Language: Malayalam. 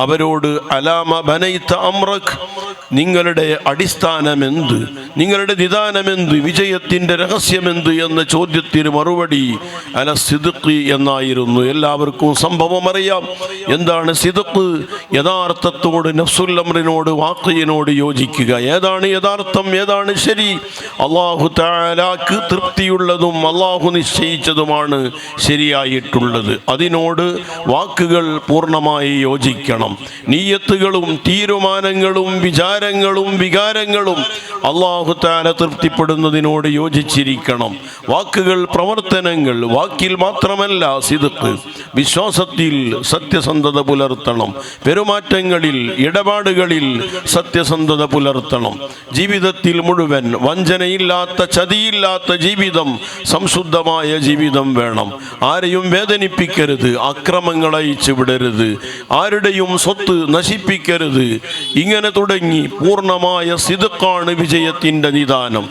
അവരോട് അലാമ ബനൈത അംറക്, നിങ്ങളുടെ അടിസ്ഥാനമെന്ത്, നിങ്ങളുടെ നിദാനമെന്ത്, വിജയത്തിൻ്റെ രഹസ്യമെന്ത് എന്ന ചോദ്യത്തിന് മറുപടി അല സിദ്ഖി എന്നായിരുന്നു. എല്ലാവർക്കും സംഭവം അറിയാം. എന്താണ് സിദ്ഖ്? യഥാർത്ഥത്തോട്, നഫ്സുൽ അംറിനോട്, വാഖിയിനോട് യോജിക്കുക. ഏതാണ് യഥാർത്ഥം, ഏതാണ് ശരി? അല്ലാഹു തആലാക്ക് തൃപ്തിയുള്ളതും അല്ലാഹു നിശ്ചയിച്ചതുമാണ് ശരിയായിട്ടുള്ളത്. അതിനോട് വാക്കുകൾ പൂർണ്ണമായി യോജിക്കണം. നിയ്യത്തുകളും തീരുമാനങ്ങളും വിചാരങ്ങളും വികാരങ്ങളും അല്ലാഹു തആല തൃപ്തിപ്പെടുന്നതിനോട് യോജിച്ചിരിക്കണം. വാക്കുകൾ, പ്രവർത്തനങ്ങൾ, വാക്കിൽ മാത്രമല്ല സിദ്ഖ്, വിശ്വാസത്തിൽ സത്യസന്ധത പുലർത്തണം, പെരുമാറ്റങ്ങളിൽ, ഇടപാടുകളിൽ സത്യസന്ധത പുലർത്തണം. ജീവിതത്തിൽ മുഴുവൻ വഞ്ചനയില്ലാത്ത, ചതിയില്ലാത്ത ജീവിതം, സംശുദ്ധമായ ജീവിതം വേണം. ആരെയും വേദനിപ്പിക്കരുത്, അക്രമങ്ങൾ അയച്ചു വിടരുത്, ആരുടെയും സ്വത്ത് നശിപ്പിക്കരുത്. ഇങ്ങനെ തുടങ്ങി പൂർണ്ണമായ സിദ്ഖാണ് വിജയത്തിൻ്റെ നിദാനം.